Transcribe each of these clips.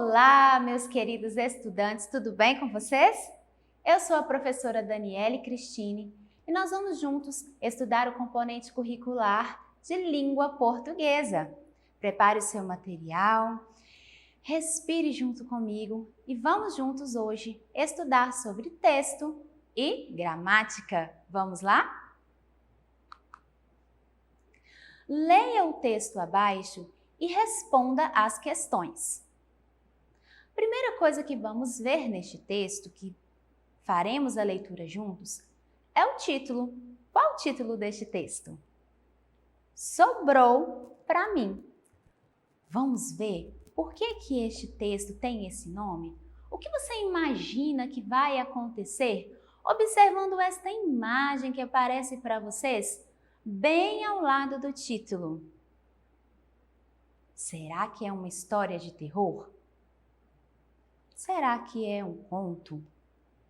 Olá, meus queridos estudantes, tudo bem com vocês? Eu sou a professora Daniele Cristine e nós vamos juntos estudar o componente curricular de língua portuguesa. Prepare o seu material, respire junto comigo e vamos juntos hoje estudar sobre texto e gramática. Vamos lá? Leia o texto abaixo e responda as questões. Primeira coisa que vamos ver neste texto, que faremos a leitura juntos, é o título. Qual o título deste texto? Sobrou para mim. Vamos ver por que este texto tem esse nome? O que você imagina que vai acontecer observando esta imagem que aparece para vocês bem ao lado do título? Será que é uma história de terror? Será que é um conto?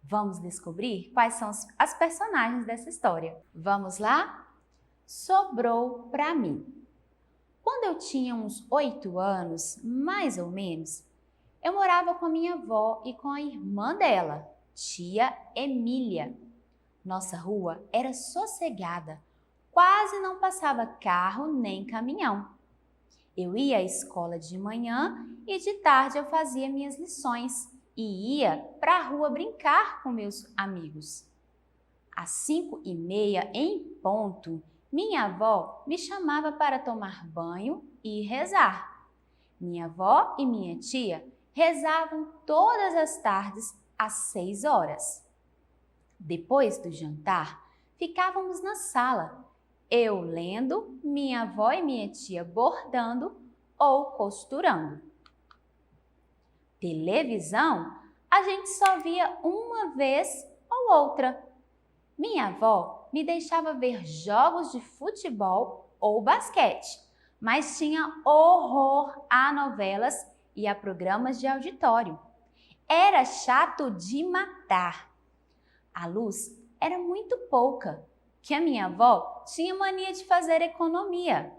Vamos descobrir quais são as personagens dessa história. Vamos lá? Sobrou para mim. Quando eu tinha uns 8 anos, mais ou menos, eu morava com a minha avó e com a irmã dela, tia Emília. Nossa rua era sossegada, quase não passava carro nem caminhão. Eu ia à escola de manhã e de tarde eu fazia minhas lições e ia para a rua brincar com meus amigos. Às 5h30 em ponto, minha avó me chamava para tomar banho e rezar. Minha avó e minha tia rezavam todas as tardes às 6 horas. Depois do jantar, ficávamos na sala, eu lendo, minha avó e minha tia bordando ou costurando. Televisão, a gente só via uma vez ou outra. Minha avó me deixava ver jogos de futebol ou basquete, mas tinha horror a novelas e a programas de auditório. Era chato de matar. A luz era muito pouca, que a minha avó tinha mania de fazer economia.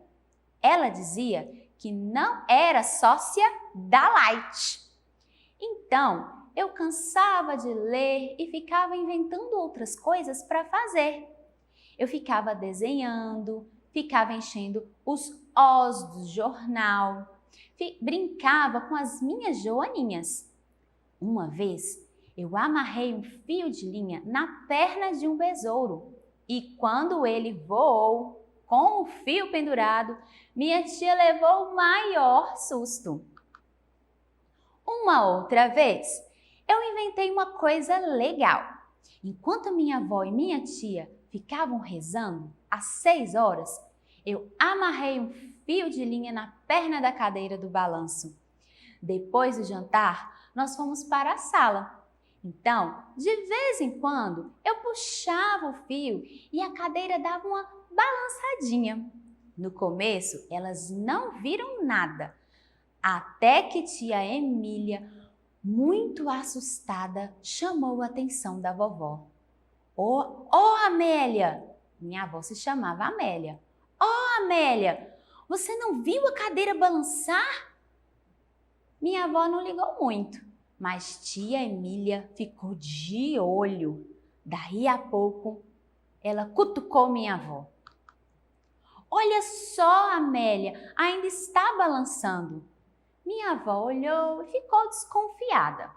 Ela dizia que não era sócia da Light. Então, eu cansava de ler e ficava inventando outras coisas para fazer. Eu ficava desenhando, ficava enchendo os Os do jornal, brincava com as minhas joaninhas. Uma vez, eu amarrei um fio de linha na perna de um besouro. E quando ele voou, com o fio pendurado, minha tia levou o maior susto. Uma outra vez, eu inventei uma coisa legal. Enquanto minha avó e minha tia ficavam rezando, às 6 horas, eu amarrei um fio de linha na perna da cadeira do balanço. Depois do jantar, nós fomos para a sala. Então, de vez em quando, eu puxava o fio e a cadeira dava uma balançadinha. No começo, elas não viram nada, até que tia Emília, muito assustada, chamou a atenção da vovó. Ô, Amélia! Minha avó se chamava Amélia. Ô, Amélia, você não viu a cadeira balançar? Minha avó não ligou muito. Mas tia Emília ficou de olho. Daí a pouco, ela cutucou minha avó. Olha só, Amélia, ainda está balançando. Minha avó olhou e ficou desconfiada.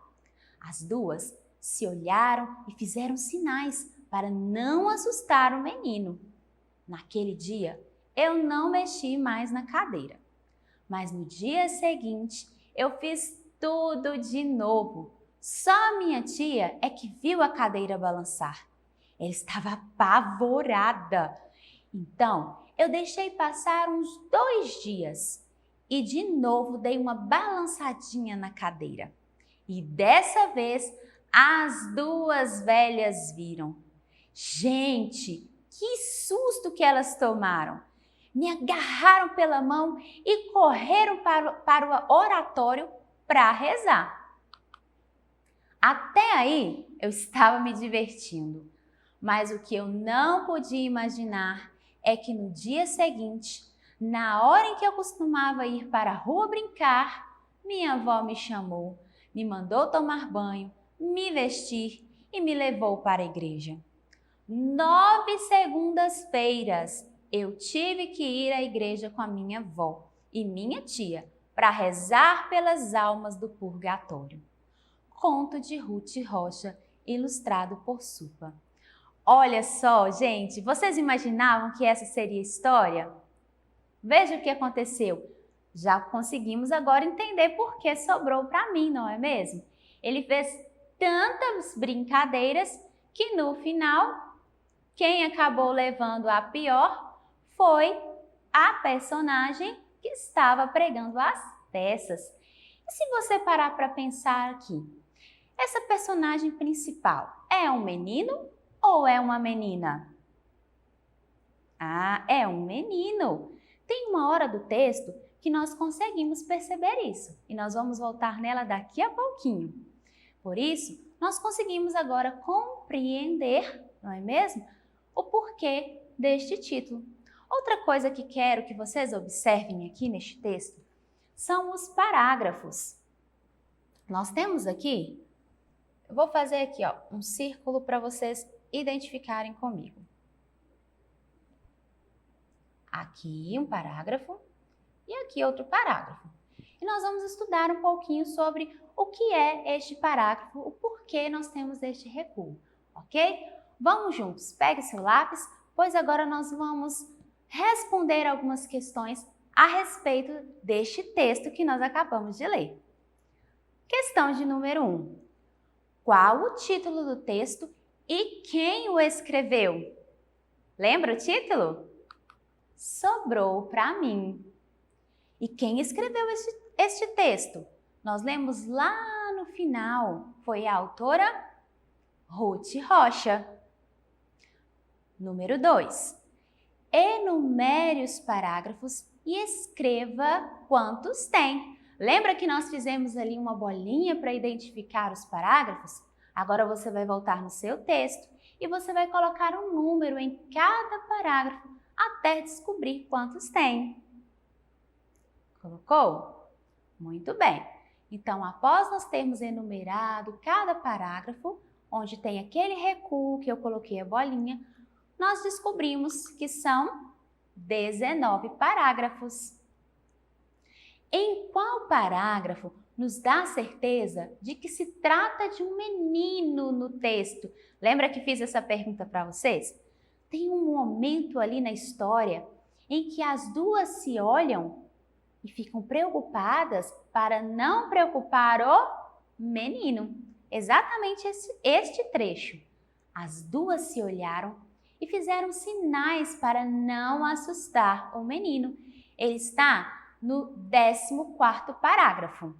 As duas se olharam e fizeram sinais para não assustar o menino. Naquele dia, eu não mexi mais na cadeira. Mas no dia seguinte, eu fiz tudo de novo. Só minha tia é que viu a cadeira balançar. Ela estava apavorada. Então, eu deixei passar uns 2 dias e de novo dei uma balançadinha na cadeira. E dessa vez, as 2 velhas viram. Gente, que susto que elas tomaram! Me agarraram pela mão e correram para o oratório para rezar. Até aí eu estava me divertindo, mas o que eu não podia imaginar é que no dia seguinte, na hora em que eu costumava ir para a rua brincar, minha avó me chamou, me mandou tomar banho, me vestir e me levou para a igreja. 9 segundas-feiras eu tive que ir à igreja com a minha avó e minha tia para rezar pelas almas do purgatório. Conto de Ruth Rocha, ilustrado por Supa. Olha só, gente, vocês imaginavam que essa seria a história? Veja o que aconteceu. Já conseguimos agora entender por que sobrou para mim, não é mesmo? Ele fez tantas brincadeiras que no final, quem acabou levando a pior foi a personagem que estava pregando as peças. E se você parar para pensar aqui, essa personagem principal é um menino ou é uma menina? Ah, é um menino. Tem uma hora do texto que nós conseguimos perceber isso e nós vamos voltar nela daqui a pouquinho. Por isso, nós conseguimos agora compreender, não é mesmo, o porquê deste título. Outra coisa que quero que vocês observem aqui neste texto são os parágrafos. Nós temos aqui, eu vou fazer aqui ó, um círculo para vocês identificarem comigo. Aqui um parágrafo e aqui outro parágrafo. E nós vamos estudar um pouquinho sobre o que é este parágrafo, o porquê nós temos este recuo, ok? Vamos juntos, pegue seu lápis, pois agora nós vamos responder algumas questões a respeito deste texto que nós acabamos de ler. Questão de número 1. Qual o título do texto e quem o escreveu? Lembra o título? Sobrou para mim. E quem escreveu este texto? Nós lemos lá no final. Foi a autora Ruth Rocha. Número 2. Enumere os parágrafos e escreva quantos tem. Lembra que nós fizemos ali uma bolinha para identificar os parágrafos? Agora você vai voltar no seu texto e você vai colocar um número em cada parágrafo até descobrir quantos tem. Colocou? Muito bem. Então, após nós termos enumerado cada parágrafo, onde tem aquele recuo que eu coloquei a bolinha, nós descobrimos que são 19 parágrafos. Em qual parágrafo nos dá certeza de que se trata de um menino no texto? Lembra que fiz essa pergunta para vocês? Tem um momento ali na história em que as duas se olham e ficam preocupadas para não preocupar o menino. Exatamente este trecho. As duas se olharam e fizeram sinais para não assustar o menino. Ele está no 14º parágrafo.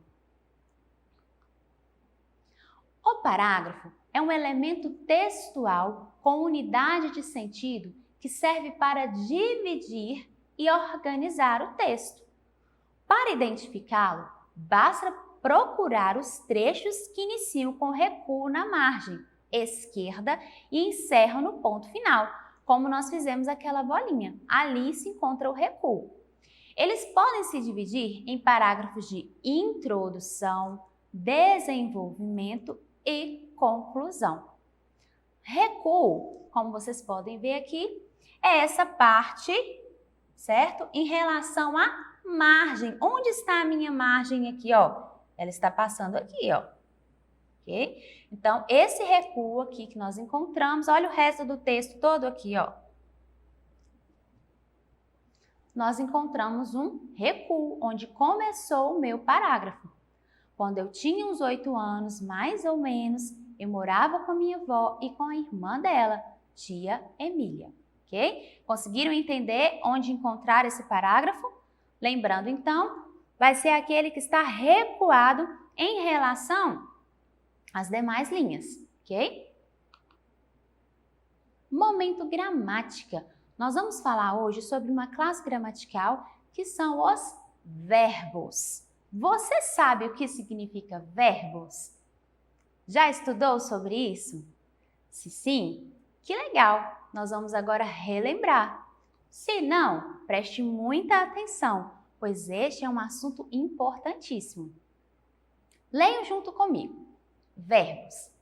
O parágrafo é um elemento textual com unidade de sentido que serve para dividir e organizar o texto. Para identificá-lo, basta procurar os trechos que iniciam com recuo na margem esquerda e encerram no ponto final, como nós fizemos aquela bolinha. Ali se encontra o recuo. Eles podem se dividir em parágrafos de introdução, desenvolvimento e conclusão. Recuo, como vocês podem ver aqui, é essa parte, certo? Em relação à margem. Onde está a minha margem aqui, ó? Ela está passando aqui, ó. Ok? Então, esse recuo aqui que nós encontramos, olha o resto do texto todo aqui, ó. Nós encontramos um recuo, onde começou o meu parágrafo. Quando eu tinha uns 8 anos, mais ou menos, eu morava com a minha avó e com a irmã dela, tia Emília, ok? Conseguiram entender onde encontrar esse parágrafo? Lembrando, então, vai ser aquele que está recuado em relação às demais linhas, ok? Momento gramática. Nós vamos falar hoje sobre uma classe gramatical que são os verbos. Você sabe o que significa verbos? Já estudou sobre isso? Se sim, que legal! Nós vamos agora relembrar. Se não, preste muita atenção, pois este é um assunto importantíssimo. Leiam junto comigo. Verbos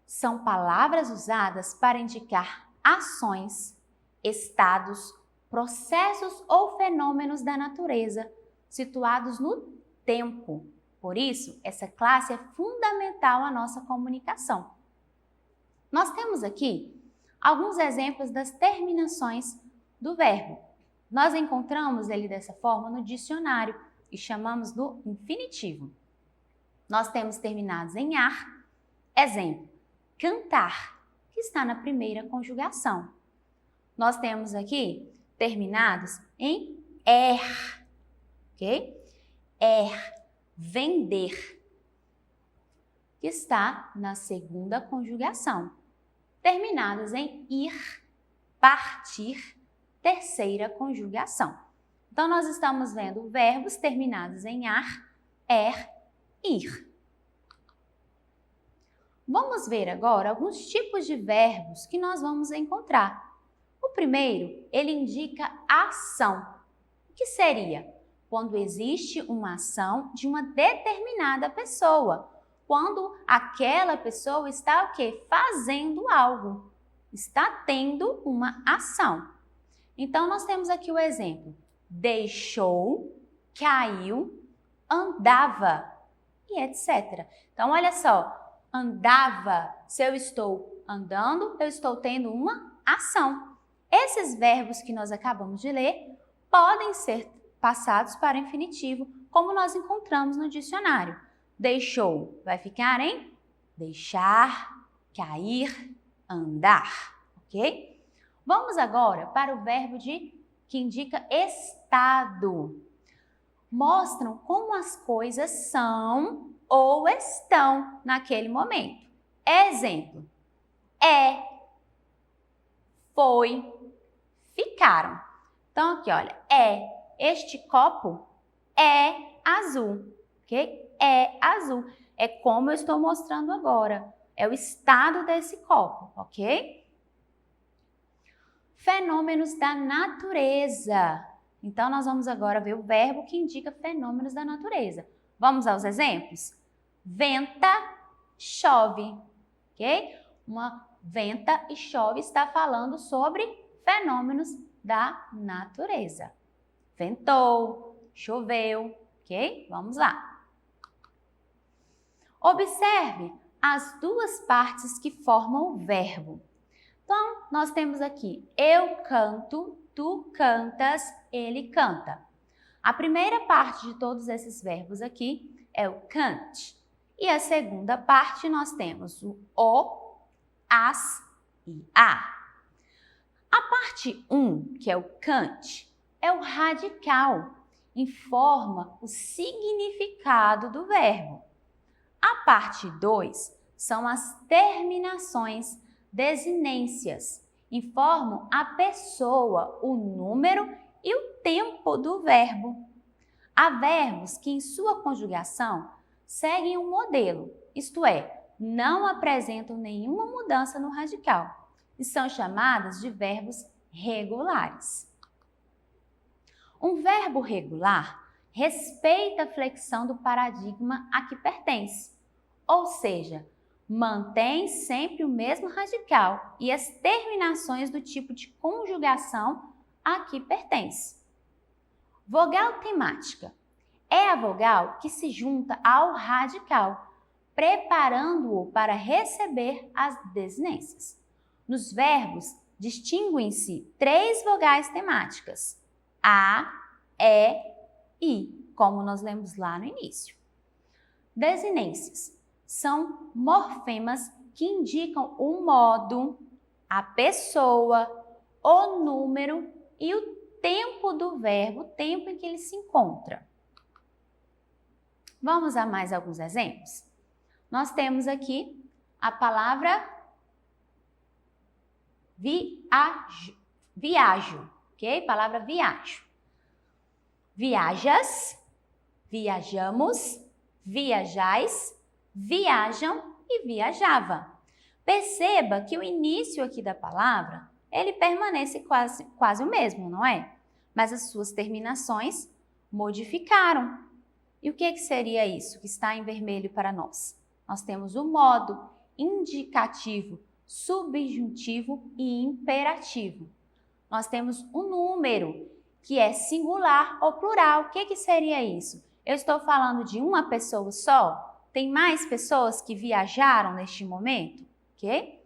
são palavras usadas para indicar ações, estados, processos ou fenômenos da natureza situados no tempo. Por isso, essa classe é fundamental à nossa comunicação. Nós temos aqui alguns exemplos das terminações do verbo. Nós encontramos ele dessa forma no dicionário e chamamos do infinitivo. Nós temos terminados em ar, exemplo, cantar, que está na primeira conjugação. Nós temos aqui terminados em er, ok? Vender, que está na segunda conjugação. Terminados em ir, partir, terceira conjugação. Então, nós estamos vendo verbos terminados em ar, ir. Vamos ver agora alguns tipos de verbos que nós vamos encontrar. O primeiro, ele indica ação. O que seria? Quando existe uma ação de uma determinada pessoa. Quando aquela pessoa está o quê? Fazendo algo. Está tendo uma ação. Então, nós temos aqui o exemplo. Deixou, caiu, andava e etc. Então, olha só. Andava, se eu estou andando, eu estou tendo uma ação. Esses verbos que nós acabamos de ler podem ser passados para infinitivo, como nós encontramos no dicionário. Deixou, vai ficar em deixar, cair, andar, ok? Vamos agora para o verbo que indica estado. Mostram como as coisas são ou estão naquele momento. Exemplo, foi, ficaram. Então, aqui, olha, este copo é azul, ok? É azul. É como eu estou mostrando agora. É o estado desse copo, ok? Fenômenos da natureza. Então, nós vamos agora ver o verbo que indica fenômenos da natureza. Vamos aos exemplos? Venta, chove, ok? Uma venta e chove está falando sobre fenômenos da natureza. Ventou, choveu, ok? Vamos lá. Observe as duas partes que formam o verbo. Então, nós temos aqui, eu canto, tu cantas, ele canta. A primeira parte de todos esses verbos aqui é o cante. E a segunda parte nós temos o, as e a. A parte 1, que é o cante, é o radical, informa o significado do verbo. A parte 2 são as terminações desinências, informam a pessoa, o número e o tempo do verbo. Há verbos que em sua conjugação seguem um modelo, isto é, não apresentam nenhuma mudança no radical e são chamados de verbos regulares. Um verbo regular respeita a flexão do paradigma a que pertence, ou seja, mantém sempre o mesmo radical e as terminações do tipo de conjugação a que pertence. Vogal temática é a vogal que se junta ao radical, preparando-o para receber as desinências. Nos verbos, distinguem-se 3 vogais temáticas: a, i, como nós lemos lá no início. Desinências são morfemas que indicam o modo, a pessoa, o número e o tempo do verbo, o tempo em que ele se encontra. Vamos a mais alguns exemplos? Nós temos aqui a palavra viajo, ok? Palavra viajo. Viajas, viajamos, viajais, viajam e viajava. Perceba que o início aqui da palavra, ele permanece quase o mesmo, não é? Mas as suas terminações modificaram. E o que seria isso que está em vermelho para nós? Nós temos o modo indicativo, subjuntivo e imperativo. Nós temos um número que é singular ou plural. O que seria isso? Eu estou falando de uma pessoa só? Tem mais pessoas que viajaram neste momento? Ok?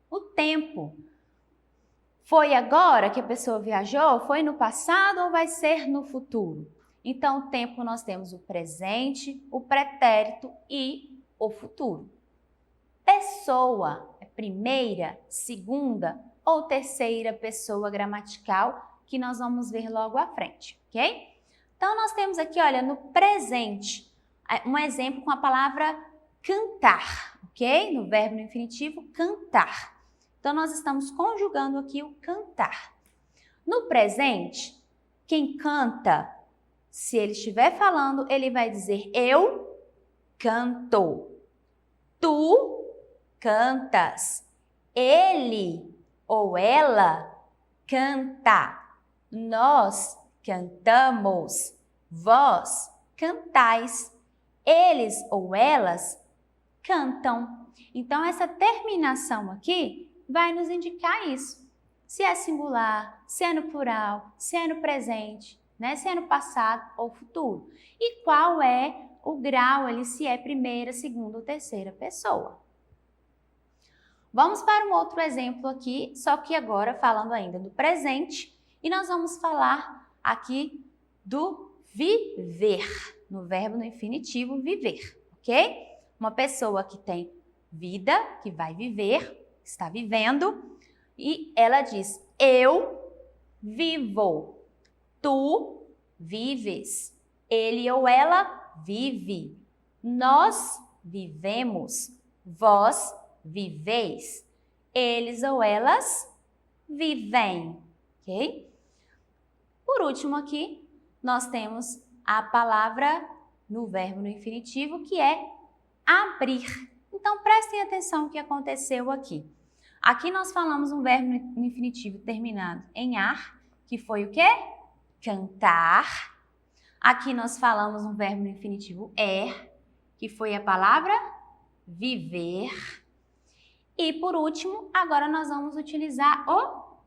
O tempo. Foi agora que a pessoa viajou? Foi no passado ou vai ser no futuro? Então, o tempo nós temos o presente, o pretérito e o futuro. Pessoa é primeira, segunda ou terceira pessoa gramatical que nós vamos ver logo à frente, ok? Então, nós temos aqui, olha, no presente, um exemplo com a palavra cantar, ok? No verbo no infinitivo, cantar. Então, nós estamos conjugando aqui o cantar. No presente, quem canta, se ele estiver falando, ele vai dizer eu canto. Tu cantas. Ele ou ela canta. Nós cantamos. Vós cantais. Eles ou elas cantam. Então, essa terminação aqui vai nos indicar isso. Se é singular, se é no plural, se é no presente, né? Se é no passado ou futuro. E qual é o grau ali, se é primeira, segunda ou terceira pessoa. Vamos para um outro exemplo aqui, só que agora falando ainda do presente, e nós vamos falar aqui do viver, no verbo no infinitivo viver, ok? Uma pessoa que tem vida, que vai viver, está vivendo, e ela diz, eu vivo. Tu vives. Ele ou ela vive. Nós vivemos. Vós viveis. Eles ou elas vivem. Ok? Por último aqui, nós temos a palavra no verbo no infinitivo, que é abrir. Então, prestem atenção no que aconteceu aqui. Aqui nós falamos um verbo no infinitivo terminado em ar, que foi o quê? Cantar. Aqui nós falamos um verbo no infinitivo que foi a palavra viver. E por último, agora nós vamos utilizar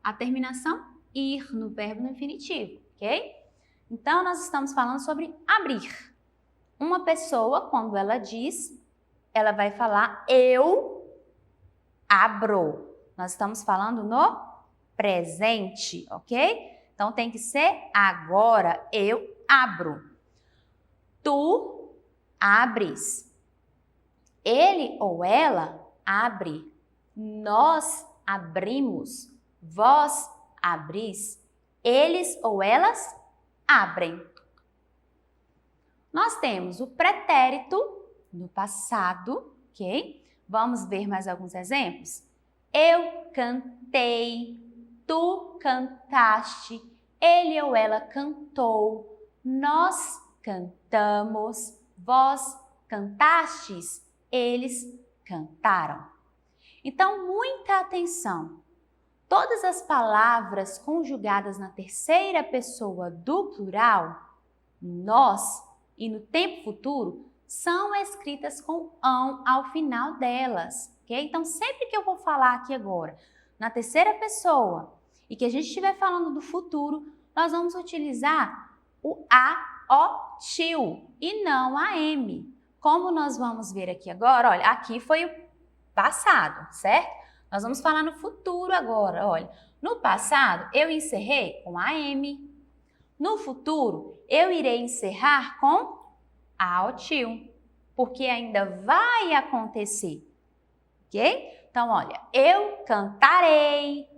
a terminação ir no verbo no infinitivo, ok? Então, nós estamos falando sobre abrir. Uma pessoa, quando ela diz, ela vai falar eu abro. Nós estamos falando no presente, ok? Então, tem que ser agora. Eu abro. Tu abres. Ele ou ela abre. Nós abrimos. Vós abris. Eles ou elas abrem. Nós temos o pretérito no passado, ok? Vamos ver mais alguns exemplos? Eu cantei. Tu cantaste. Ele ou ela cantou, nós cantamos, vós cantastes, eles cantaram. Então, muita atenção. Todas as palavras conjugadas na terceira pessoa do plural, nós e no tempo futuro, são escritas com ão ao final delas, ok? Então, sempre que eu vou falar aqui agora, na terceira pessoa, e que a gente estiver falando do futuro, nós vamos utilizar o AOTIL e não a M. Como nós vamos ver aqui agora, olha, aqui foi o passado, certo? Nós vamos falar no futuro agora, olha. No passado, eu encerrei com a M. No futuro, eu irei encerrar com AOTIL, porque ainda vai acontecer, ok? Então, olha, eu cantarei.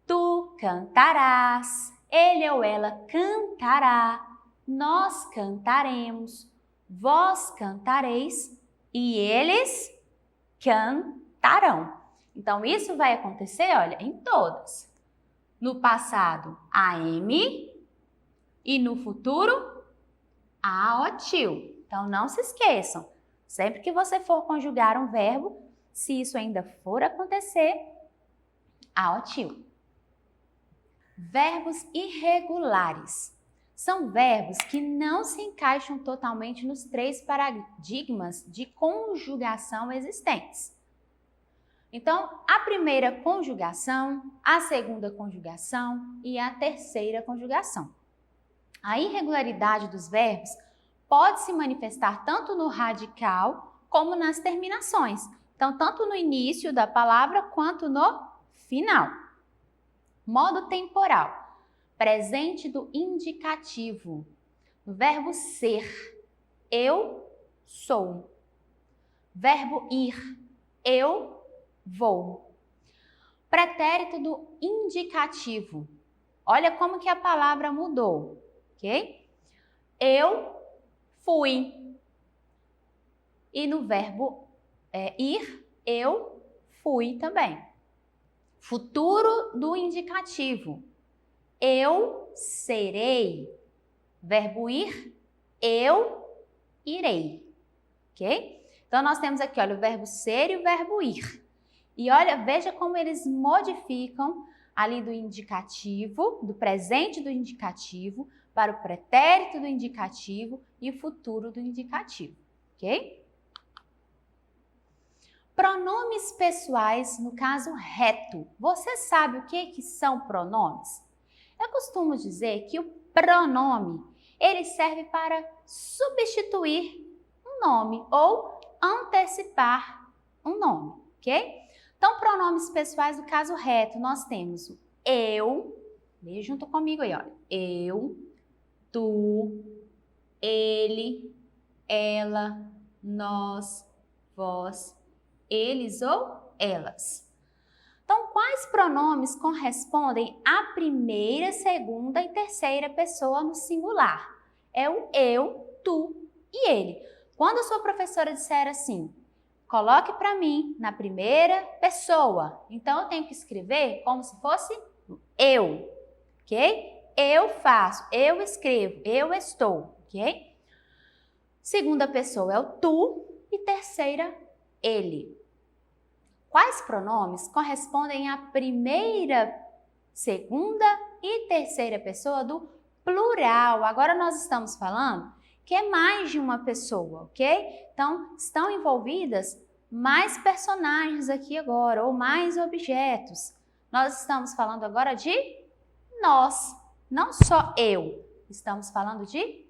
Tu cantarás, ele ou ela cantará, nós cantaremos, vós cantareis e eles cantarão. Então, isso vai acontecer, olha, em todas. No passado, a M e no futuro, a OTIL. Então, não se esqueçam, sempre que você for conjugar um verbo, se isso ainda for acontecer, a OTIL. Verbos irregulares. São verbos que não se encaixam totalmente nos 3 paradigmas de conjugação existentes. Então, a primeira conjugação, a segunda conjugação e a terceira conjugação. A irregularidade dos verbos pode se manifestar tanto no radical como nas terminações. Então, tanto no início da palavra quanto no final. Modo temporal. Presente do indicativo. No verbo ser, eu sou. Verbo ir, eu vou. Pretérito do indicativo. Olha como que a palavra mudou, ok? Eu fui. E no verbo ir, eu fui também. Futuro do indicativo. Eu serei. Verbo ir, eu irei. Ok? Então, nós temos aqui, olha, o verbo ser e o verbo ir. E olha, veja como eles modificam ali do indicativo, do presente do indicativo, para o pretérito do indicativo e o futuro do indicativo. Ok? Pronomes pessoais, no caso reto. Você sabe o que são pronomes? Eu costumo dizer que o pronome, ele serve para substituir um nome ou antecipar um nome, ok? Então, pronomes pessoais, no caso reto, nós temos o eu, leia junto comigo aí, olha. Eu, tu, ele, ela, nós, vós, eles ou elas. Então, quais pronomes correspondem à primeira, segunda e terceira pessoa no singular? É o eu, tu e ele. Quando a sua professora disser assim, coloque para mim na primeira pessoa, então eu tenho que escrever como se fosse eu, ok? Eu faço, eu escrevo, eu estou, ok? Segunda pessoa é o tu e terceira, ele. Quais pronomes correspondem à primeira, segunda e terceira pessoa do plural? Agora nós estamos falando que é mais de uma pessoa, ok? Então, estão envolvidas mais personagens aqui agora, ou mais objetos. Nós estamos falando agora de nós, não só eu. Estamos falando de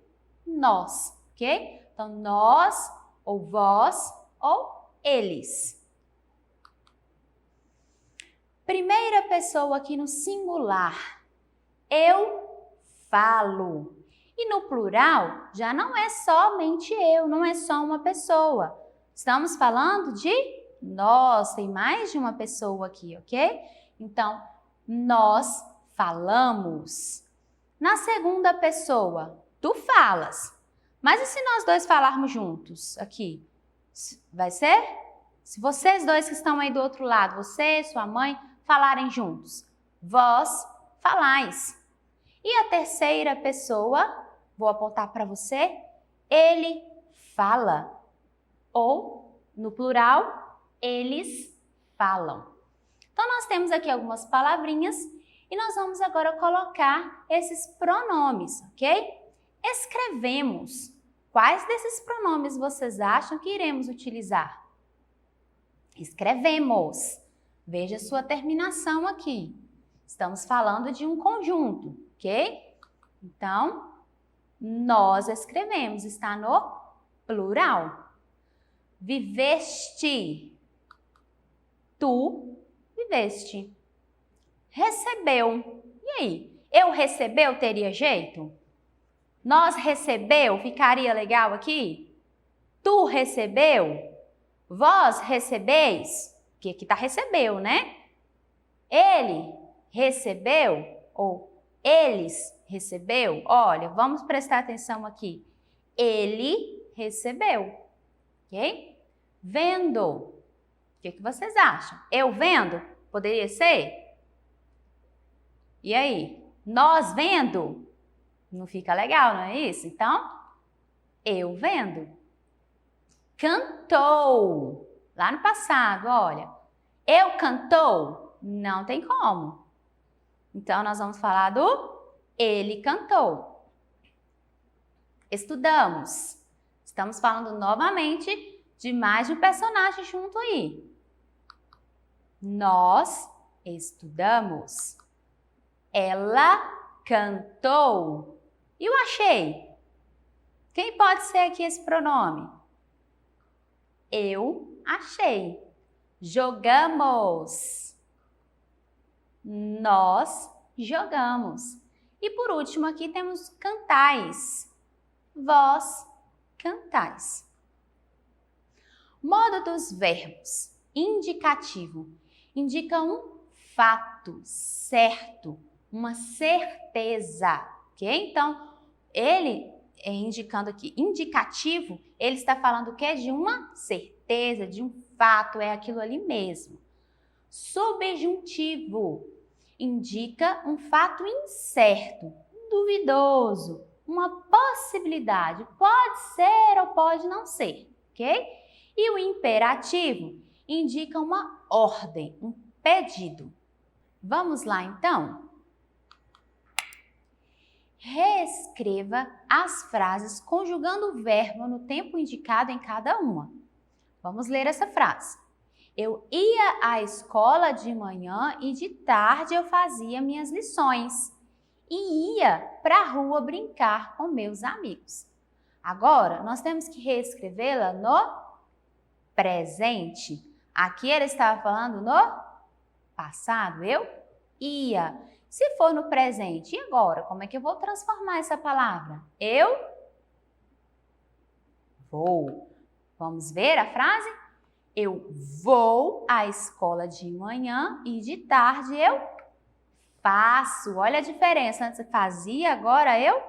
nós, ok? Então, nós, ou vós, ou eles. Primeira pessoa aqui no singular, eu falo. E no plural, já não é somente eu, não é só uma pessoa. Estamos falando de nós, tem mais de uma pessoa aqui, ok? Então, nós falamos. Na segunda pessoa, tu falas. Mas e se nós dois falarmos juntos aqui? Vai ser? Se vocês dois que estão aí do outro lado, você, sua mãe, falarem juntos. Vós falais. E a terceira pessoa, vou apontar para você, ele fala. Ou, no plural, eles falam. Então, nós temos aqui algumas palavrinhas e nós vamos agora colocar esses pronomes, ok? Escrevemos. Quais desses pronomes vocês acham que iremos utilizar? Escrevemos. Veja a sua terminação aqui. Estamos falando de um conjunto, ok? Então, nós escrevemos, está no plural. Viveste. Tu viveste. Recebeu. E aí? Eu recebeu teria jeito? Nós recebeu ficaria legal aqui? Tu recebeu? Vós recebeis? Que aqui está recebeu, né? Ele recebeu ou eles recebeu? Olha, vamos prestar atenção aqui. Ele recebeu, ok? Vendo. O que vocês acham? Eu vendo? Poderia ser? E aí? Nós vendo? Não fica legal, não é isso? Então, eu vendo. Cantou. Lá no passado, olha. Eu cantou? Não tem como. Então, nós vamos falar do ele cantou. estudamos. Estamos falando novamente de mais de um personagem junto aí. Nós estudamos. Ela cantou. E o achei? Quem pode ser aqui esse pronome? Eu achei. Jogamos. Nós jogamos. E por último aqui temos cantais. Vós cantais. Modo dos verbos. Indicativo. Indica um fato, certo, uma certeza, ok? Então, ele indicando aqui indicativo, ele está falando o quê? De uma certeza, de um fato, é aquilo ali mesmo. Subjuntivo indica um fato incerto, duvidoso, uma possibilidade, pode ser ou pode não ser, ok? E o imperativo indica uma ordem, um pedido. Vamos lá então? Reescreva as frases conjugando o verbo no tempo indicado em cada uma. Vamos ler essa frase. Eu ia à escola de manhã e de tarde eu fazia minhas lições. E ia para a rua brincar com meus amigos. Agora, nós temos que reescrevê-la no presente. Aqui ele estava falando no passado. Eu ia. Se for no presente, e agora? Como é que eu vou transformar essa palavra? Eu vou. Vamos ver a frase? Eu vou à escola de manhã e de tarde eu faço. Olha a diferença. Antes eu fazia, agora eu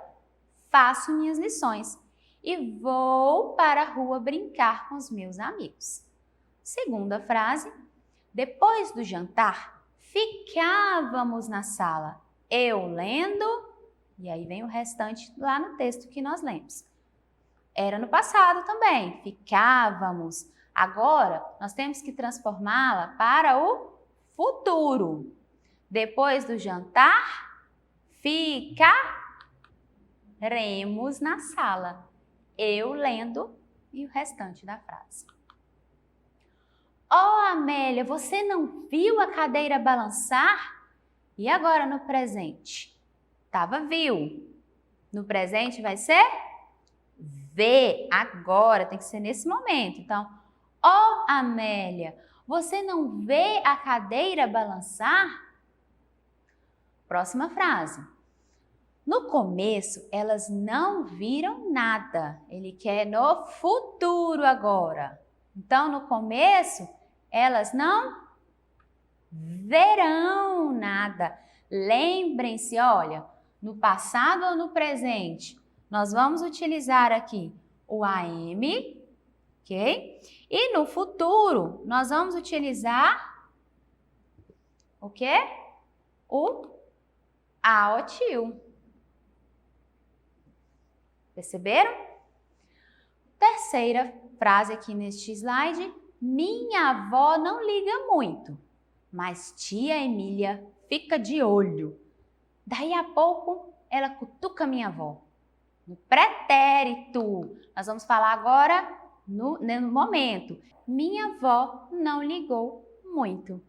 faço minhas lições. E vou para a rua brincar com os meus amigos. Segunda frase. Depois do jantar, ficávamos na sala. Eu lendo, e aí vem o restante lá no texto que nós lemos. Era no passado também, ficávamos. Agora, nós temos que transformá-la para o futuro. Depois do jantar, ficaremos na sala. Eu lendo e o restante da frase. Oh, Amélia, você não viu a cadeira balançar? E agora no presente? Viu. No presente vai ser ver. Agora, tem que ser nesse momento. Então, oh, Amélia, você não vê a cadeira balançar? Próxima frase. No começo, elas não viram nada. Ele quer no futuro agora. Então, no começo, elas não verão nada. Lembrem-se, olha, no passado ou no presente, nós vamos utilizar aqui o AM, ok? E no futuro, nós vamos utilizar o quê? O AOTIL. Perceberam? Terceira frase aqui neste slide. Minha avó não liga muito, mas tia Emília fica de olho. Daí a pouco, ela cutuca minha avó. No pretérito. Nós vamos falar agora no momento. Minha avó não ligou muito.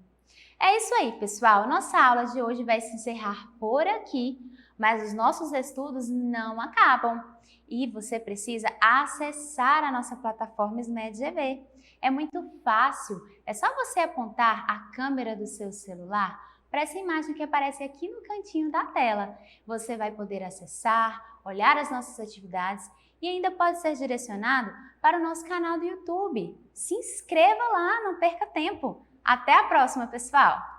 É isso aí, pessoal. Nossa aula de hoje vai se encerrar por aqui, mas os nossos estudos não acabam. E você precisa acessar a nossa plataforma SMED-GV. É muito fácil, é só você apontar a câmera do seu celular para essa imagem que aparece aqui no cantinho da tela. Você vai poder acessar, olhar as nossas atividades e ainda pode ser direcionado para o nosso canal do YouTube. Se inscreva lá, não perca tempo. Até a próxima, pessoal!